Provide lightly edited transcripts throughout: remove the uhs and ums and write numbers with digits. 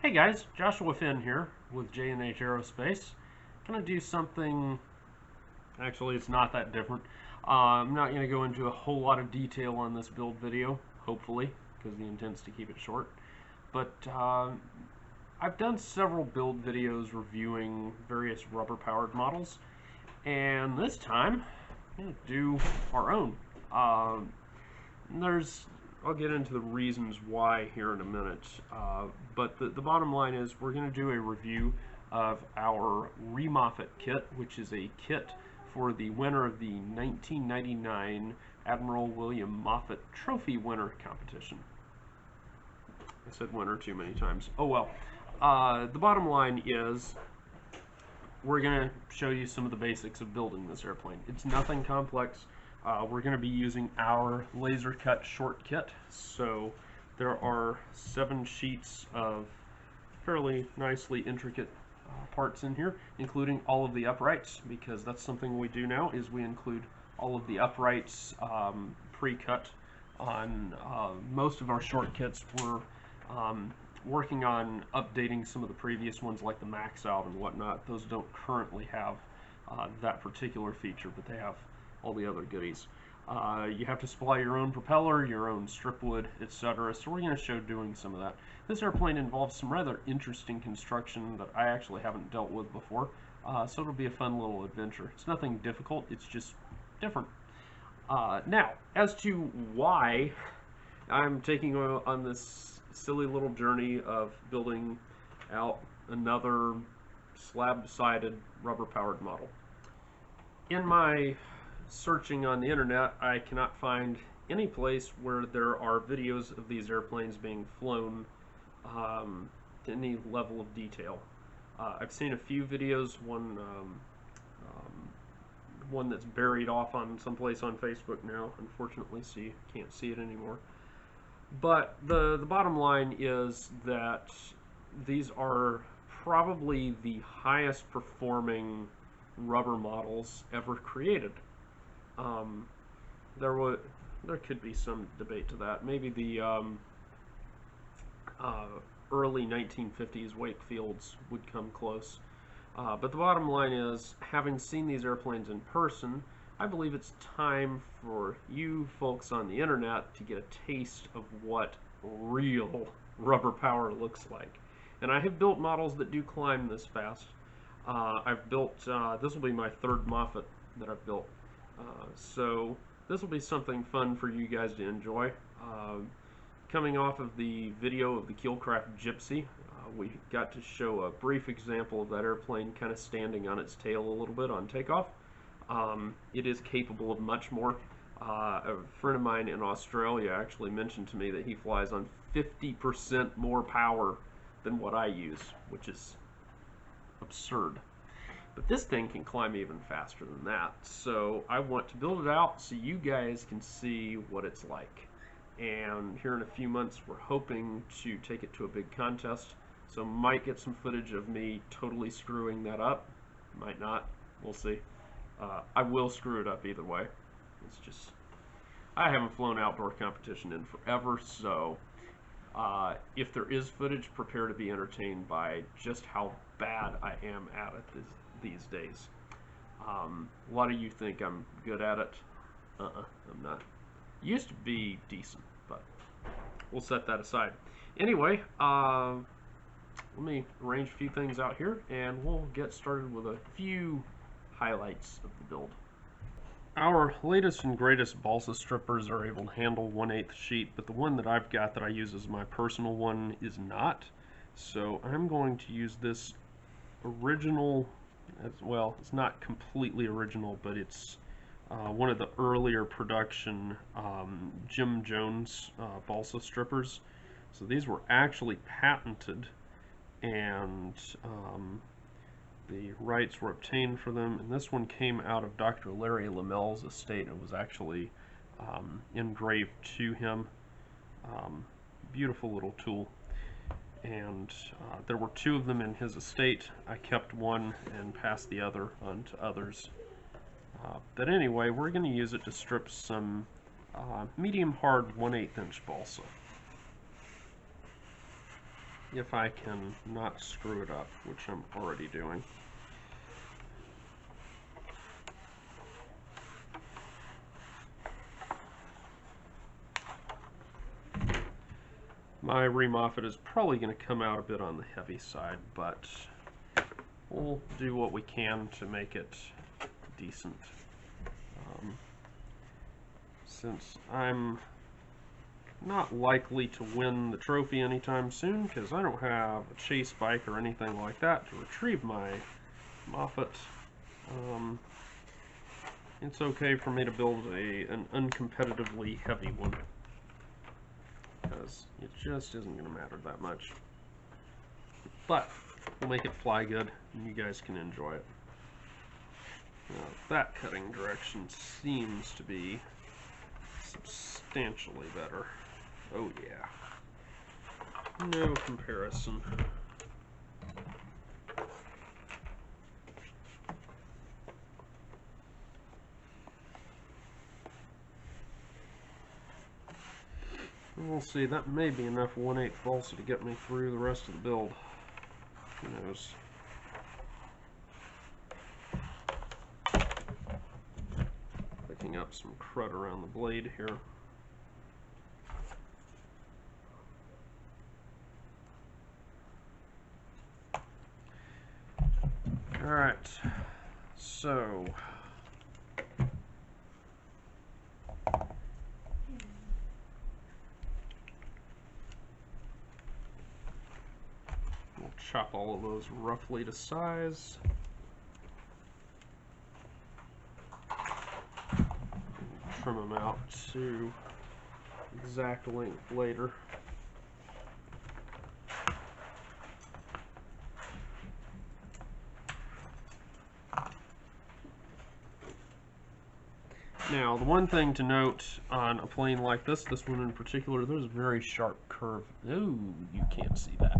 Hey guys, Joshua Finn here with J&H Aerospace. Gonna do something, actually it's not that different. I'm not gonna go into a whole lot of detail on this build video, hopefully, because the intent's to keep it short. But I've done several build videos reviewing various rubber-powered models, and this time I'm gonna do our own. I'll get into the reasons why here in a minute, but the bottom line is we're going to do a review of our ReMoffett kit, which is a kit for the winner of the 1999 Admiral William Moffett Trophy Winner Competition. I said winner too many times. Oh well. The bottom line is we're going to show you some of the basics of building this airplane. It's nothing complex. We're going to be using our laser cut short kit, so there are 7 sheets of fairly nicely intricate parts in here, including all of the uprights, because that's something we do now, is we include all of the uprights pre-cut on most of our short kits. We're working on updating some of the previous ones like the max out and whatnot. Those don't currently have that particular feature, but they have all the other goodies. You have to supply your own propeller, your own strip wood, etc. So we're going to show doing some of that. This airplane involves some rather interesting construction that I actually haven't dealt with before, so it'll be a fun little adventure. It's nothing difficult, it's just different. Now, as to why I'm taking on this silly little journey of building out another slab-sided rubber-powered model. In my searching on the internet, I cannot find any place where there are videos of these airplanes being flown to any level of detail. I've seen a few videos, one that's buried off on someplace on Facebook now, unfortunately, so you can't see it anymore. But the bottom line is that these are probably the highest performing rubber models ever created. There could be some debate to that. Maybe the early 1950s Wakefields would come close. But the bottom line is, having seen these airplanes in person, I believe it's time for you folks on the internet to get a taste of what real rubber power looks like. And I have built models that do climb this fast. I've built, this will be my 3rd Moffett that I've built. So this will be something fun for you guys to enjoy. Coming off of the video of the Keelcraft Gypsy, we got to show a brief example of that airplane kind of standing on its tail a little bit on takeoff. It is capable of much more. A friend of mine in Australia actually mentioned to me that he flies on 50% more power than what I use, which is absurd. But this thing can climb even faster than that. So I want to build it out so you guys can see what it's like. And here in a few months, we're hoping to take it to a big contest. So might get some footage of me totally screwing that up. Might not. We'll see. I will screw it up either way. It's just, I haven't flown outdoor competition in forever, so if there is footage, prepare to be entertained by just how bad I am at it these days. A lot of you think I'm good at it. I'm not. Used to be decent, but we'll set that aside. Anyway, let me arrange a few things out here, and we'll get started with a few highlights of the build. Our latest and greatest balsa strippers are able to handle 1/8 sheet, but the one that I've got that I use as my personal one is not. So I'm going to use this original, well, it's not completely original, but it's one of the earlier production Jim Jones balsa strippers. So these were actually patented, and the rights were obtained for them, and this one came out of Dr. Larry Lamel's estate. It was actually engraved to him. Beautiful little tool. And there were 2 of them in his estate. I kept one and passed the other on to others. But anyway, we're going to use it to strip some medium hard 1/8 inch balsa. if I can not screw it up, which I'm already doing. My ReMoffett is probably going to come out a bit on the heavy side, but we'll do what we can to make it decent. Since I'm not likely to win the trophy anytime soon, because I don't have a chase bike or anything like that to retrieve my Moffett, it's okay for me to build an uncompetitively heavy one, because it just isn't going to matter that much. But we'll make it fly good, and you guys can enjoy it. Now, that cutting direction seems to be substantially better. Oh yeah. No comparison. We'll see, that may be enough 1/8 balsa to get me through the rest of the build. Who knows? Picking up some crud around the blade here. Alright, so we'll chop all of those roughly to size. Trim them out to exact length later. Now, the one thing to note on a plane like this one in particular, there's a very sharp curve. Ooh, you can't see that.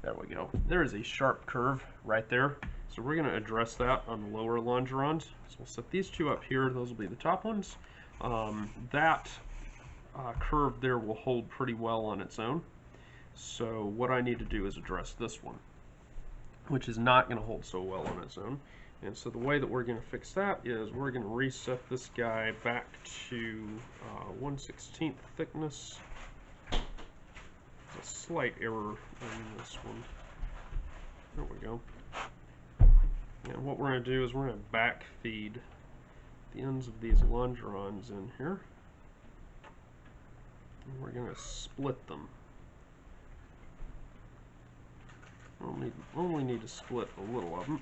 There we go. There is a sharp curve right there. So we're going to address that on the lower longerons. So we'll set these two up here. Those will be the top ones. That curve there will hold pretty well on its own. So what I need to do is address this one, which is not going to hold so well on its own. And so the way that we're going to fix that is we're going to reset this guy back to 1/16 thickness. There's a slight error in this one. There we go. And what we're going to do is we're going to back feed the ends of these longerons in here. And we're going to split them. Only need to split a little of them.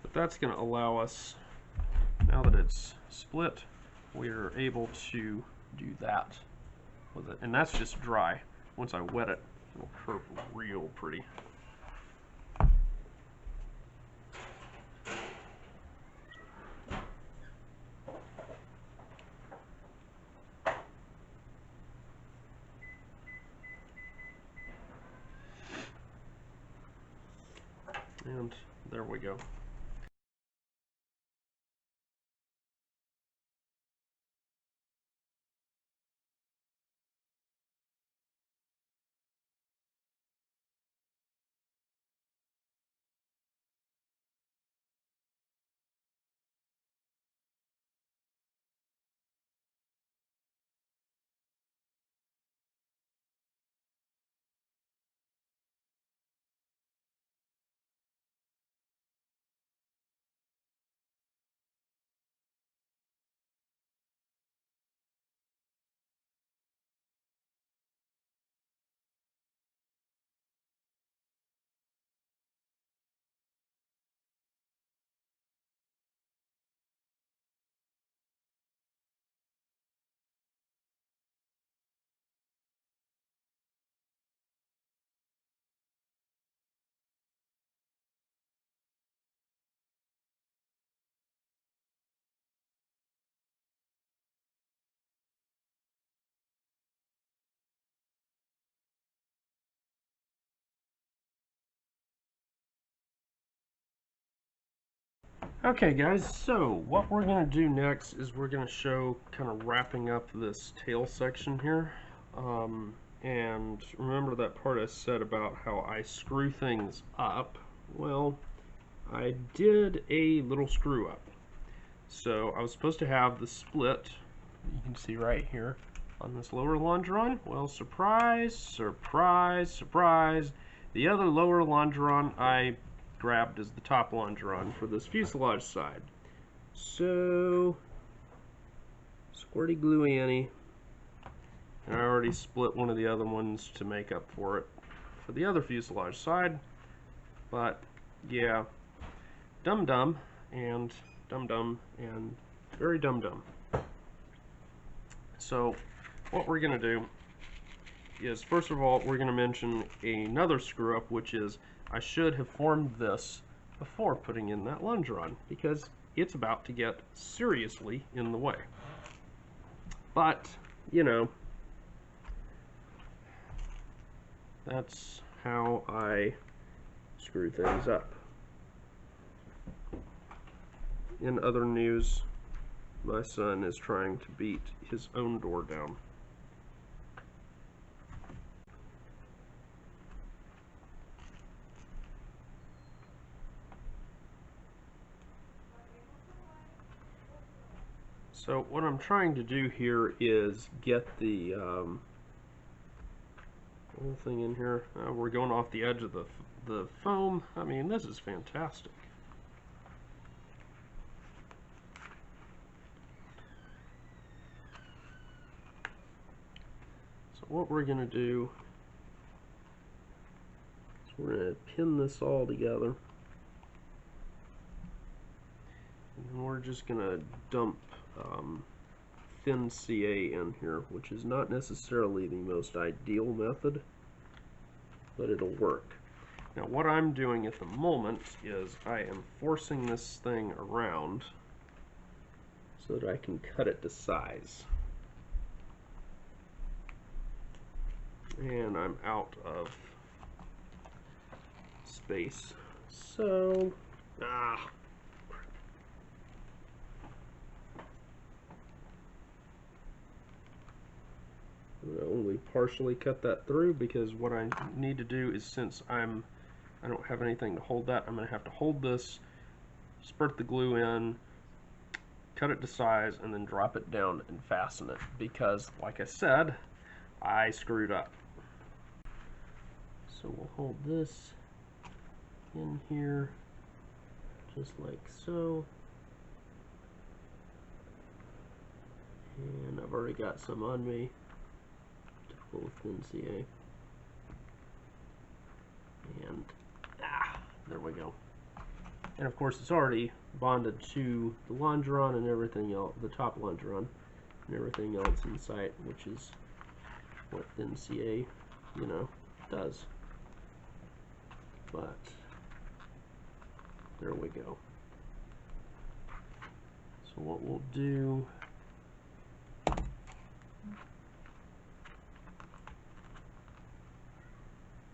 But that's going to allow us, now that it's split, we're able to do that with it. And that's just dry. Once I wet it, it'll curve real pretty. And there we go. Okay guys, so what we're going to do next is we're going to show kind of wrapping up this tail section here. And remember that part I said about how I screw things up? Well, I did a little screw up. So I was supposed to have the split, you can see right here on this lower longeron. Well, surprise, surprise, surprise. The other lower longeron I grabbed as the top longeron for this fuselage side. So, squirty glue Annie. And I already split one of the other ones to make up for it for the other fuselage side. But, yeah, dum-dum and dum-dum and very dum-dum. So, what we're going to do is, first of all, we're going to mention another screw-up, which is I should have formed this before putting in that longeron, because it's about to get seriously in the way. But, you know, that's how I screw things up. In other news, my son is trying to beat his own door down. So what I'm trying to do here is get the whole thing in here. We're going off the edge of the foam. I mean, this is fantastic. So what we're going to do is we're going to pin this all together. And we're just going to dump thin CA in here, which is not necessarily the most ideal method, but it'll work. Now what I'm doing at the moment is I am forcing this thing around so that I can cut it to size. And I'm out of space. So, I'm going to only partially cut that through, because what I need to do is, since I don't have anything to hold that, I'm going to have to hold this, spurt the glue in, cut it to size, and then drop it down and fasten it, because, like I said, I screwed up. So we'll hold this in here, just like so. And I've already got some on me. Typical thin CA. And there we go. And of course it's already bonded to the longeron and everything else, the top longeron and everything else in sight, which is what thin CA, you know, does. But there we go. So what we'll do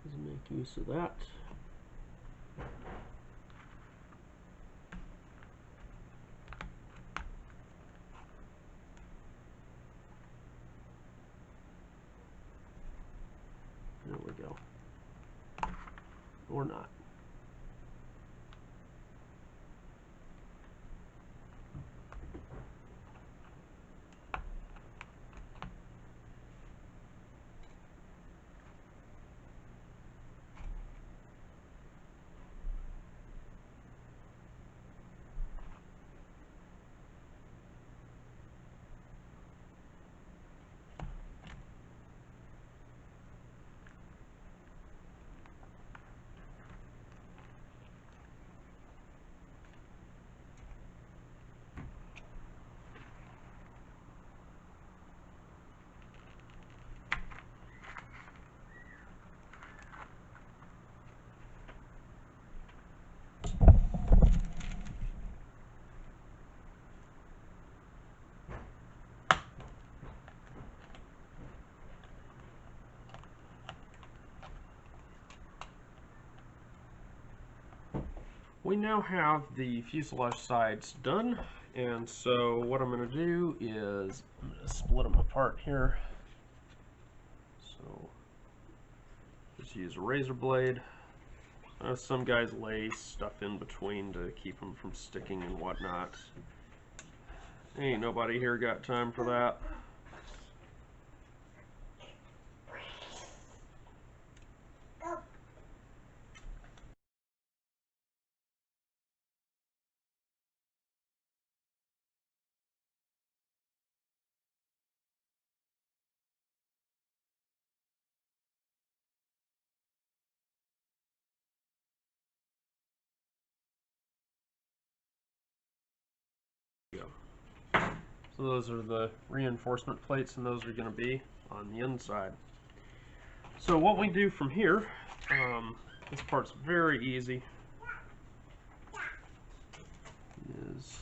is make use of that. There we go. Or not. We now have the fuselage sides done, and so what I'm going to do is I'm going to split them apart here. So just use a razor blade. Some guys lay stuff in between to keep them from sticking and whatnot. Ain't nobody here got time for that. So those are the reinforcement plates, and those are going to be on the inside. So what we do from here, this part's very easy, is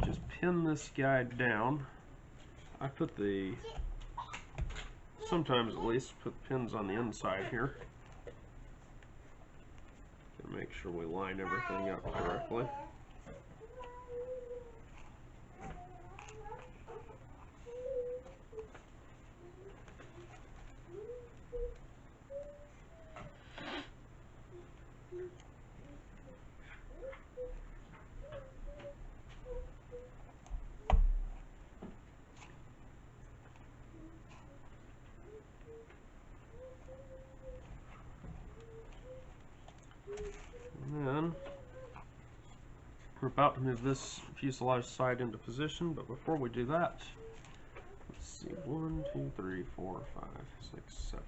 just pin this guy down. I put sometimes at least, put pins on the inside here to make sure we line everything up correctly. And then we're about to move this fuselage side into position, but before we do that, let's see, 1, 2, 3, 4, 5, 6, 7.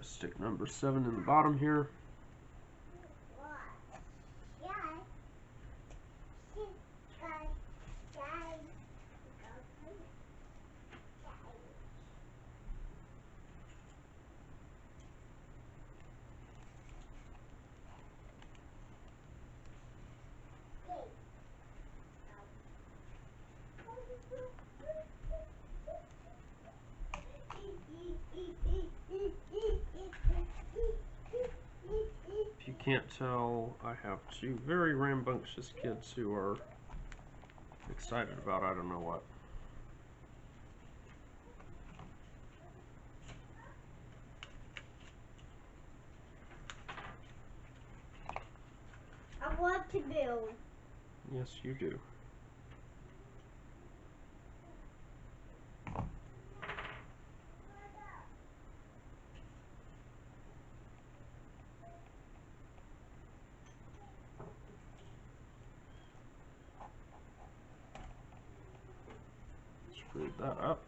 Stick number 7 in the bottom here. If you can't tell, I have two very rambunctious kids who are excited about I don't know what. I want to build. Yes, you do. Screw that up.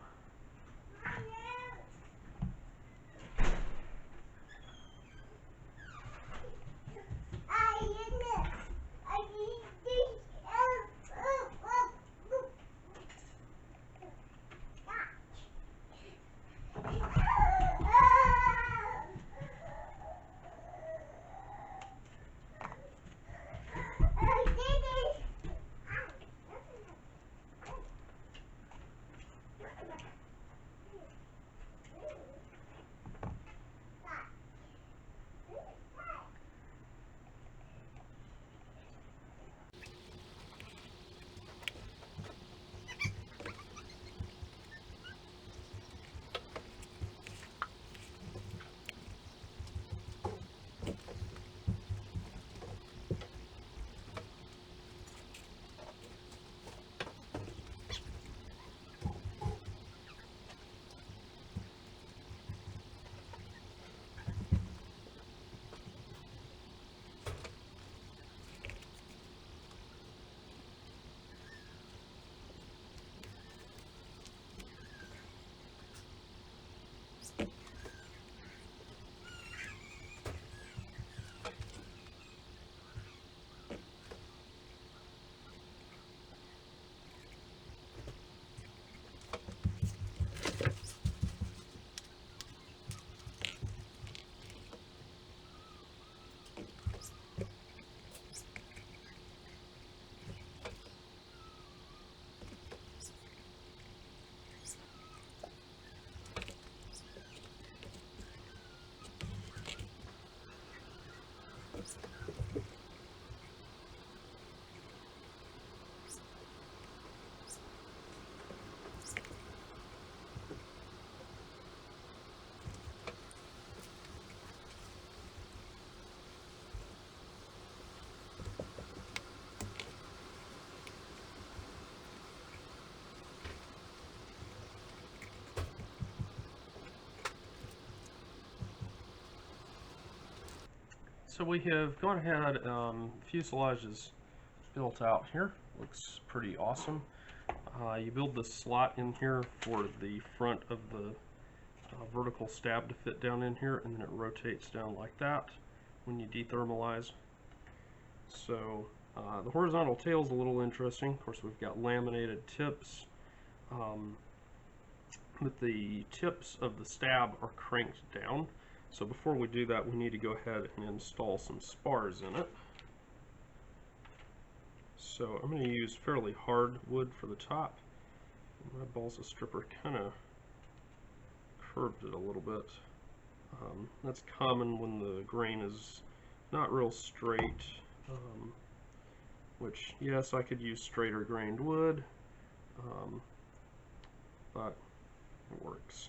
So we have gone ahead, fuselage is built out here, looks pretty awesome. You build the slot in here for the front of the vertical stab to fit down in here, and then it rotates down like that when you dethermalize. So the horizontal tail is a little interesting. Of course, we've got laminated tips, but the tips of the stab are cranked down. So before we do that, we need to go ahead and install some spars in it. So I'm going to use fairly hard wood for the top. My balsa stripper kind of curved it a little bit. That's common when the grain is not real straight, which, yes, I could use straighter grained wood, but it works.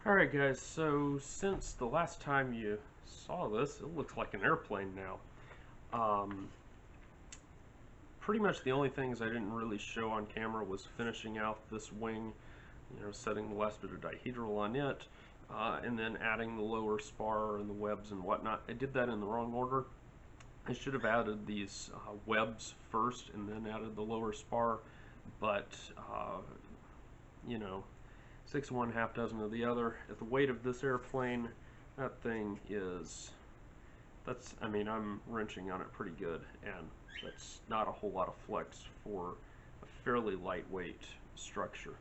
Alright guys, so since the last time you saw this, it looks like an airplane now. Pretty much the only things I didn't really show on camera was finishing out this wing, setting the last bit of dihedral on it, and then adding the lower spar and the webs and whatnot. I did that in the wrong order. I should have added these webs first and then added the lower spar, but 6 of one, half dozen of the other. At the weight of this airplane, that thing is, I'm wrenching on it pretty good, and that's not a whole lot of flex for a fairly lightweight structure.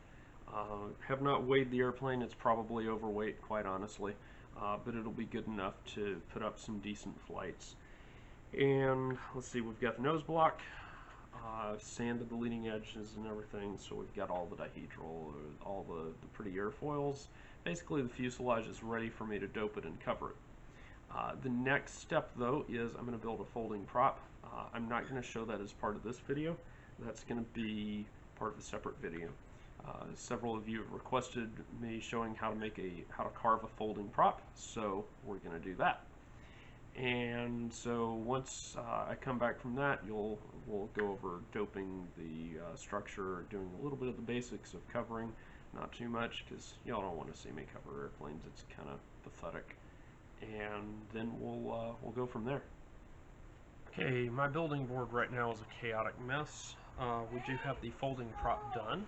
Have not weighed the airplane. It's probably overweight, quite honestly, but it'll be good enough to put up some decent flights. And let's see, we've got the nose block, sanded the leading edges and everything, so we've got all the dihedral, all the pretty airfoils. Basically, the fuselage is ready for me to dope it and cover it. The next step, though, is I'm going to build a folding prop. I'm not going to show that as part of this video. That's going to be part of a separate video. Several of you have requested me showing how to carve a folding prop, so we're going to do that. And so once I come back from that, we'll go over doping the structure, doing a little bit of the basics of covering, not too much, because y'all don't want to see me cover airplanes. It's kind of pathetic. And then we'll go from there. Okay, my building board right now is a chaotic mess. We do have the folding prop done,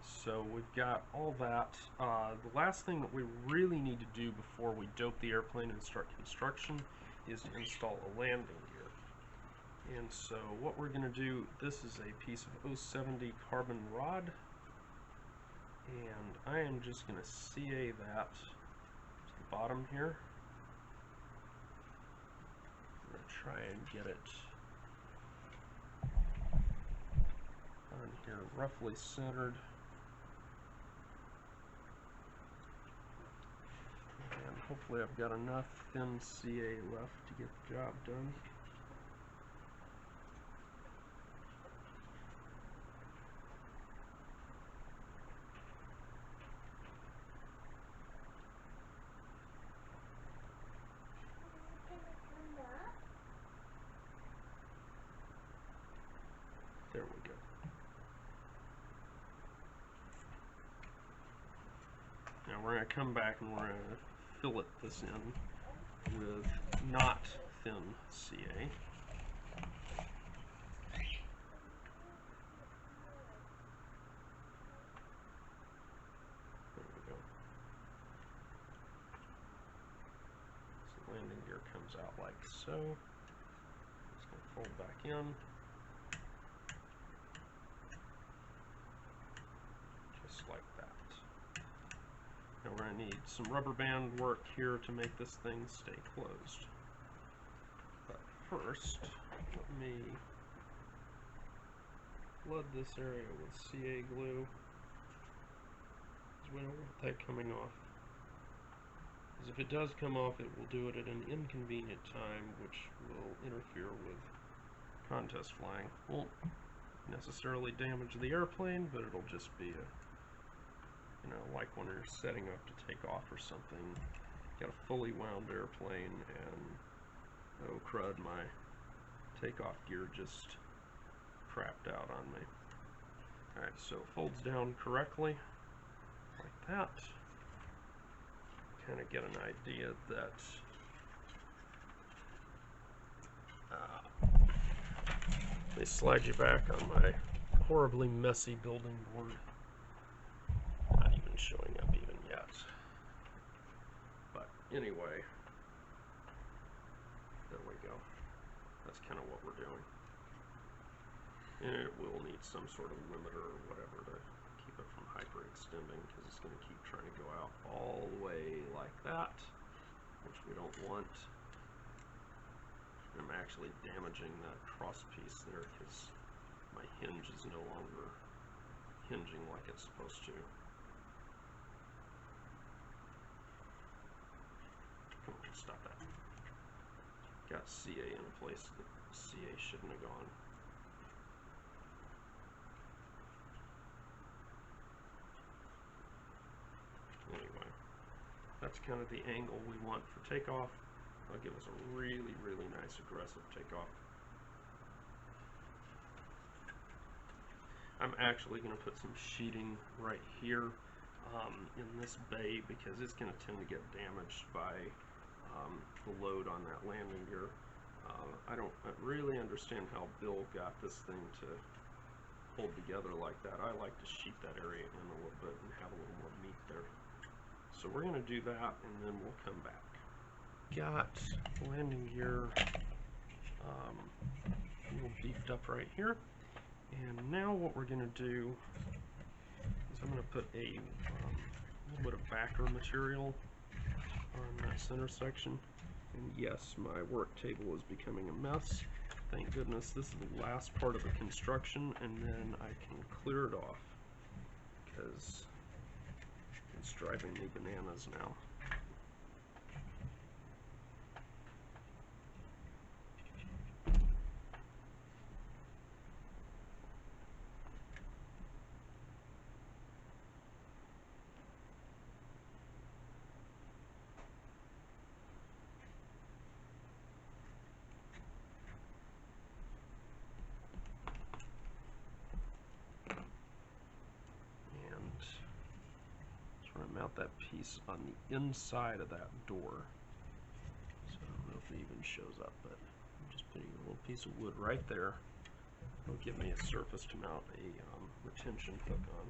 so we've got all that. The last thing that we really need to do before we dope the airplane and start construction is to install a landing gear. And so what we're going to do, this is a piece of 070 carbon rod, and I am just going to CA that to the bottom here. I'm going to try and get it on here roughly centered. And hopefully I've got enough thin CA left to get the job done. There we go. Now we're going to come back and we're going to fillet this in with not thin CA. There we go. So the landing gear comes out like so. It's going to fold back in. Just like that. Now we're going to need some rubber band work here to make this thing stay closed. But first, let me flood this area with CA glue, because we don't want that coming off. Because if it does come off, it will do it at an inconvenient time, which will interfere with contest flying. Won't necessarily damage the airplane, but it'll just be a, like when you're setting up to take off or something, got a fully wound airplane, and oh crud, my takeoff gear just crapped out on me. Alright, so it folds down correctly, like that. Kind of get an idea that they slide you back on my horribly messy building board. Not even showing up even yet. But anyway, there we go. That's kind of what we're doing. And it will need some sort of limiter or whatever to keep it from hyperextending, because it's going to keep trying to go out all the way like that, which we don't want. I'm actually damaging that cross piece there because my hinge is no longer hinging like it's supposed to. Come on, stop that. Got CA in a place that CA shouldn't have gone. Anyway, That's kind of the angle we want for takeoff. That'll give us a really, really nice aggressive takeoff. I'm actually going to put some sheeting right here in this bay because it's going to tend to get damaged by the load on that landing gear. I don't really understand how Bill got this thing to hold together like that. I like to sheet that area in a little bit and have a little more meat there. So we're going to do that and then we'll come back. Got landing gear a little beefed up right here. And now what we're going to do is I'm going to put a little bit of backer material on that center section. And yes, my work table is becoming a mess. Thank goodness this is the last part of the construction, and then I can clear it off because it's driving me bananas now. Mount that piece on the inside of that door. So I don't know if it even shows up, but I'm just putting a little piece of wood right there. It'll give me a surface to mount a retention hook on.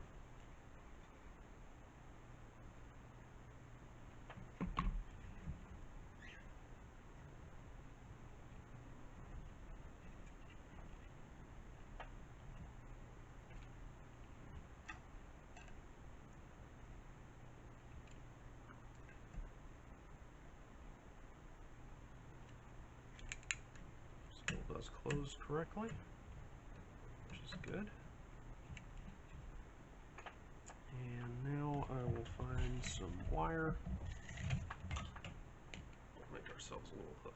Does close correctly, which is good. And now I will find some wire. We'll make ourselves a little hook.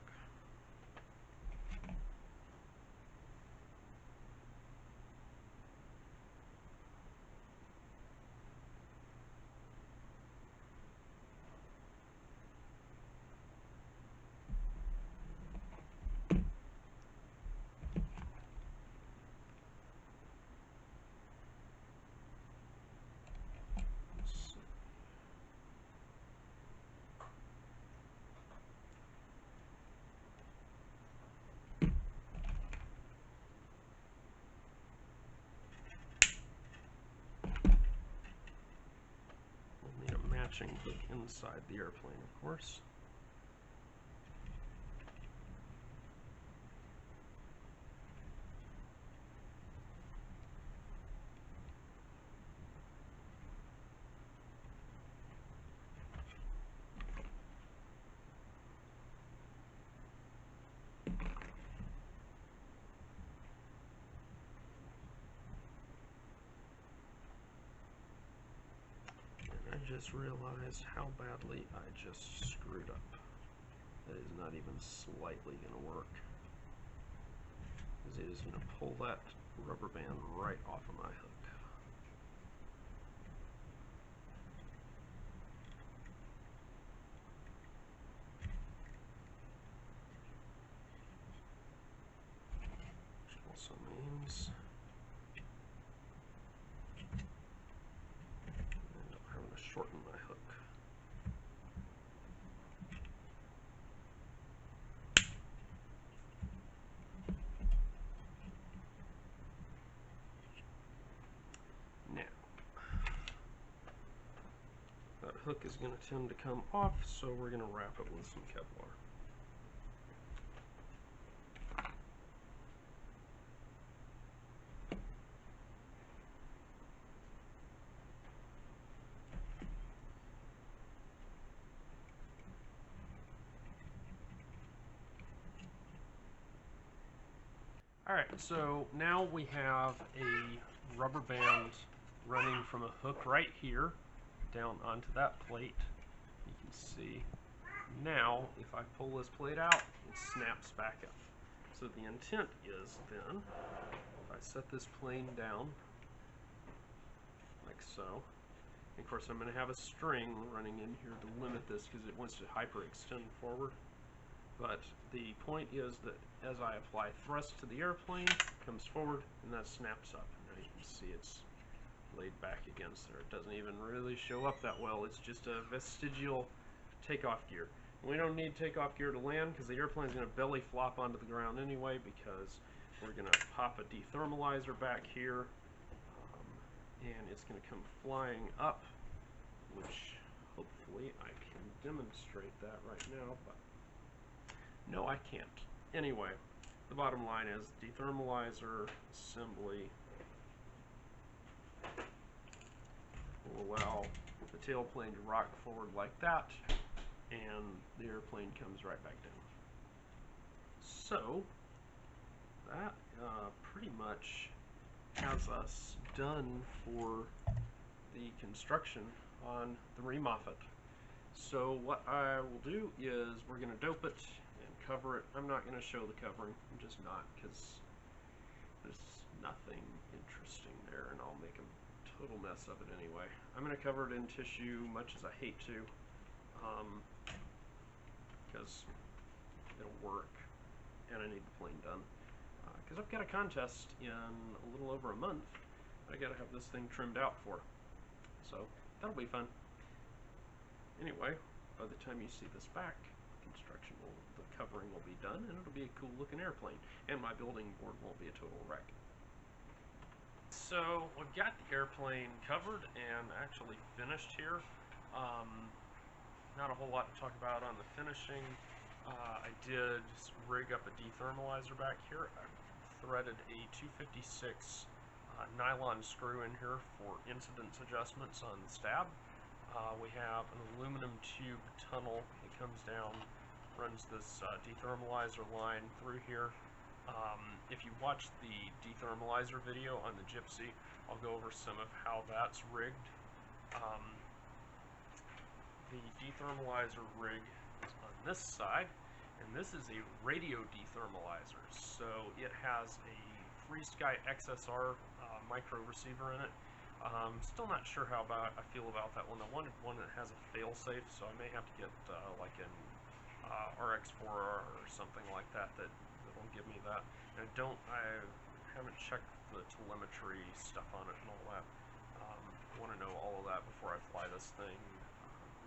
Hook inside the airplane, of course. I just realized how badly I just screwed up. That is not even slightly going to work. Because it is going to pull that rubber band right off of my hook. Which also means shorten my hook. Now, that hook is going to tend to come off, so we're going to wrap it with some Kevlar. Alright, so now we have a rubber band running from a hook right here down onto that plate. You can see now if I pull this plate out, it snaps back up. So the intent is then, if I set this plane down like so, Of course, I'm going to have a string running in here to limit this because it wants to hyperextend forward. But the point is that as I apply thrust to the airplane, it comes forward and that snaps up. And now you can see it's laid back against there. It doesn't even really show up that well. It's just a vestigial takeoff gear. We don't need takeoff gear to land because the airplane's going to belly flop onto the ground anyway, because we're going to pop a dethermalizer back here, and it's going to come flying up, which hopefully I can demonstrate that right now, but no, I can't. Anyway, the bottom line is dethermalizer assembly will allow the tailplane to rock forward like that, and the airplane comes right back down. So that pretty much has us done for the construction on the ReMoffett. So what I will do is we're going to dope it and cover it. I'm not going to show the covering. I'm just not, because there's nothing interesting there, and I'll make a total mess of it anyway. I'm going to cover it in tissue, much as I hate to, because it'll work, and I need the plane done. Because I've got a contest in a little over a month I got to have this thing trimmed out for. So that'll be fun. Anyway, by the time you see this back, the covering will be done, and it'll be a cool looking airplane, and my building board won't be a total wreck. So we've got the airplane covered and actually finished here. Not a whole lot to talk about on the finishing. I did rig up a dethermalizer back here. I threaded a 256 nylon screw in here for incidence adjustments on the stab. We have an aluminum tube tunnel that comes down, runs this dethermalizer line through here. If you watch the dethermalizer video on the Gypsy, I'll go over some of how that's rigged. The dethermalizer rig is on this side, and this is a radio dethermalizer. So it has a FreeSky XSR micro receiver in it. Still not sure how I feel about that one. I wanted one that has a fail-safe, so I may have to get like an RX4R or something like that that'll give me that. And I haven't checked the telemetry stuff on it and all that. I want to know all of that before I fly this thing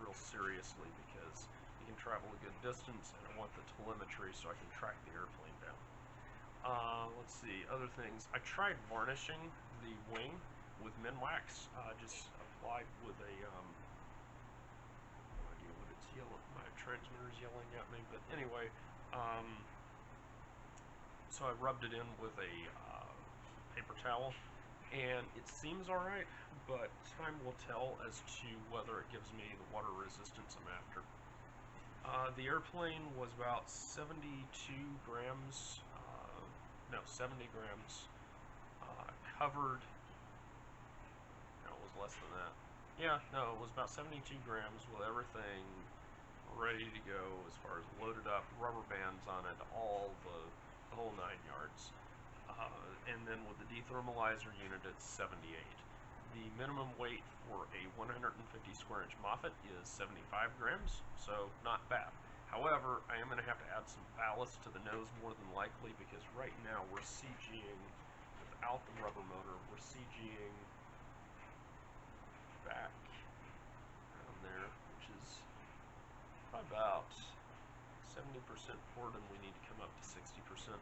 real seriously, because you can travel a good distance, and I want the telemetry so I can track the airplane down. Let's see, other things. I tried varnishing the wing with Minwax, just applied with a, no idea what it's yelling, my transmitter's yelling at me, but anyway, so I rubbed it in with a paper towel, and it seems alright, but time will tell as to whether it gives me the water resistance I'm after. The airplane was about 72 grams, 70 grams covered. No, it was less than that. Yeah, no, it was about 72 grams with everything ready to go as far as loaded up, rubber bands on it, the whole 9 yards. And then with the dethermalizer unit, it's 78. The minimum weight for a 150 square inch Moffett is 75 grams, so not bad. However, I am going to have to add some ballast to the nose more than likely, because right now we're CGing without the rubber motor. We're CGing back down there, which is about 70% port, and we need to come up to 60%,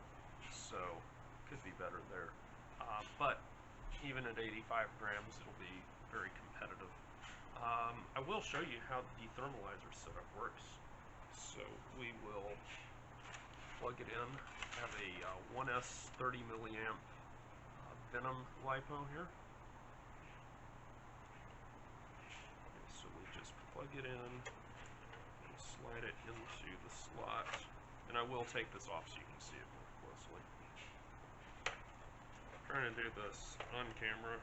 so could be better there. But even at 85 grams, it'll be very competitive. I will show you how the dethermalizer setup works. So we will plug it in. I have a 1S 30 milliamp Venom LiPo here. Okay, so we just plug it in and slide it into the slot. And I will take this off so you can see it more closely. I'm trying to do this on camera.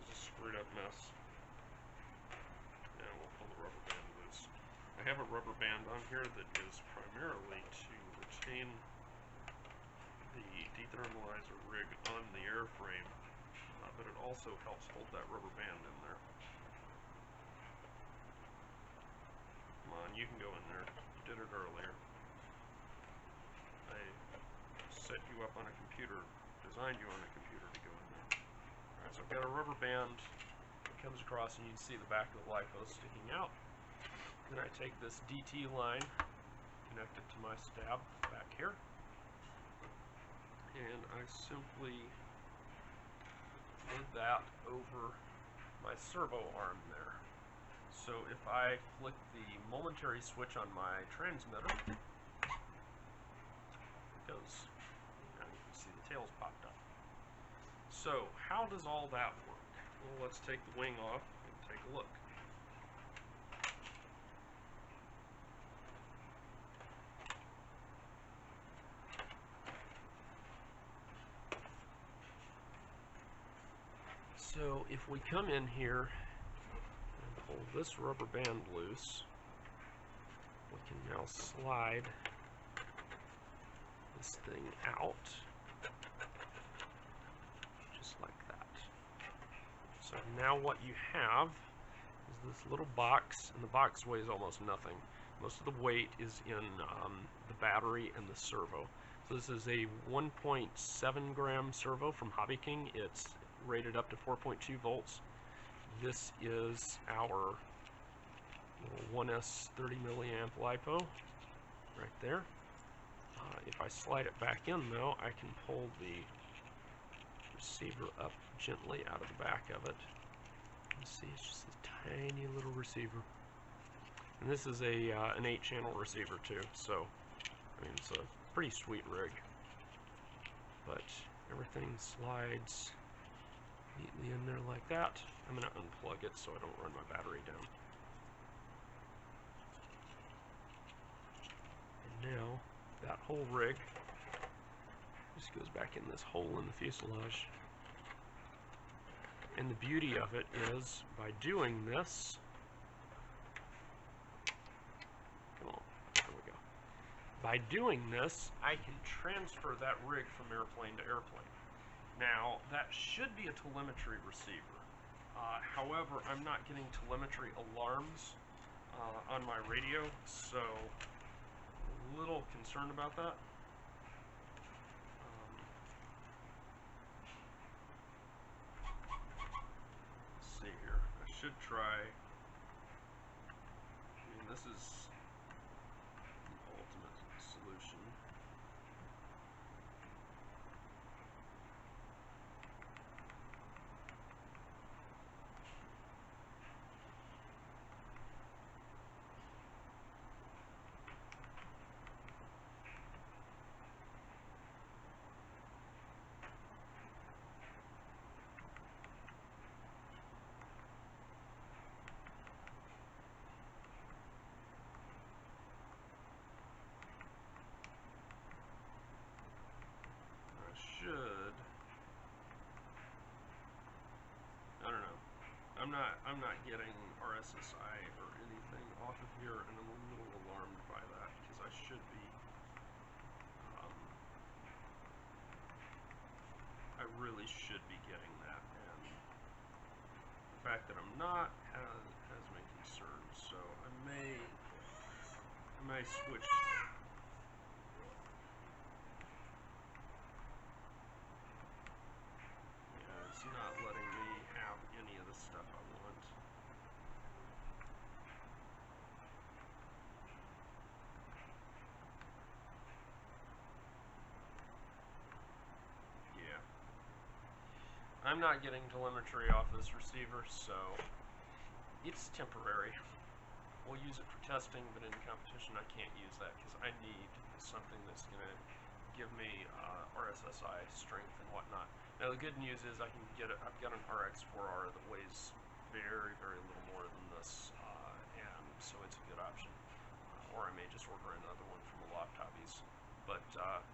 It's a screwed up mess. Now we'll pull the rubber band loose. I have a rubber band on here that is primarily to retain the dethermalizer rig on the airframe, but it also helps hold that rubber band in there. you can go in there. You did it earlier. I set you up on a computer, designed you on a computer to go in there. Alright, so I've got a rubber band that comes across, and you can see the back of the LiPo sticking out. Then I take this DT line, connect it to my stab back here, and I simply load that over my servo arm there. So if I flick the momentary switch on my transmitter, it goes. Now you can see the tails popped up. So how does all that work? Well, let's take the wing off and take a look. So if we come in here and pull this rubber band loose, we can now slide this thing out, just like that. So now what you have is this little box, and the box weighs almost nothing. Most of the weight is in the battery and the servo. So this is a 1.7 gram servo from Hobby King. It's rated up to 4.2 volts. This is our little 1S 30 milliamp LiPo right there. If I slide it back in though, I can pull the receiver up gently out of the back of it. You see, it's just a tiny little receiver. And this is a an 8-channel receiver too, so I mean, it's a pretty sweet rig. But everything slides neatly in there like that. I'm going to unplug it so I don't run my battery down. And now that whole rig just goes back in this hole in the fuselage. And the beauty of it is, by doing this, come on, there we go. By doing this, I can transfer that rig from airplane to airplane. Now, that should be a telemetry receiver. However, I'm not getting telemetry alarms on my radio, so a little concerned about that. Let's see here. I should try. I mean, this is the ultimate solution. I don't know. I'm not getting RSSI or anything off of here, and I'm a little alarmed by that because I should be. I really should be getting that, and the fact that I'm not has me concerned. So I may switch. It's not letting me have any of the stuff I want. Yeah. I'm not getting telemetry off this receiver, so it's temporary. We'll use it for testing, but in competition I can't use that because I need something that's going to give me RSSI strength and whatnot. Now the good news is I can get it. I've got an RX4R that weighs very, very little more than this, and so it's a good option. Or I may just order another one from a Loft Hobbies. But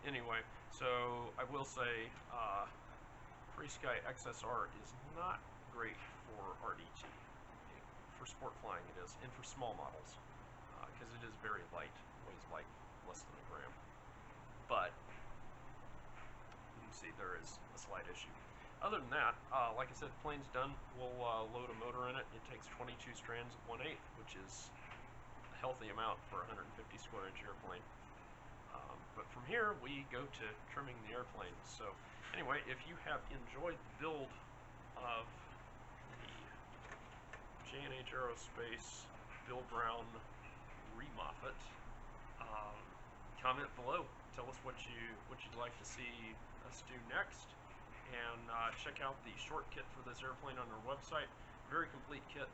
anyway, so I will say FreeSky XSR is not great for RDT. For sport flying it is, and for small models, because it is very light, weighs like less than a gram. But you can see there is a slight issue. Other than that, like I said, the plane's done. We'll load a motor in it. It takes 22 strands of 1/8, which is healthy amount for a 150 square inch airplane. But from here we go to trimming the airplane. So anyway, if you have enjoyed the build of the J&H Aerospace Bill Brown ReMoffett, comment below. Tell us what you'd like to see us do next, and check out the short kit for this airplane on our website. Very complete kit,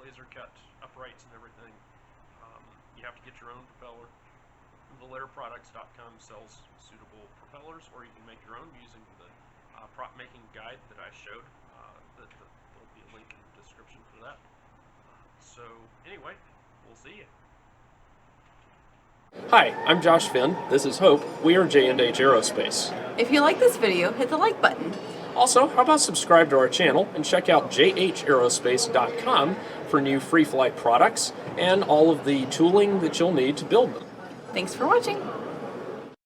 laser cut uprights and everything. You have to get your own propeller. TheLitterProducts.com sells suitable propellers, or you can make your own using the prop making guide that I showed. There'll be a link in the description for that. So anyway, we'll see you. Hi, I'm Josh Finn. This is Hope. We are J&H Aerospace. If you like this video, hit the like button. Also, how about subscribe to our channel and check out jhaerospace.com for new free flight products and all of the tooling that you'll need to build them. Thanks for watching.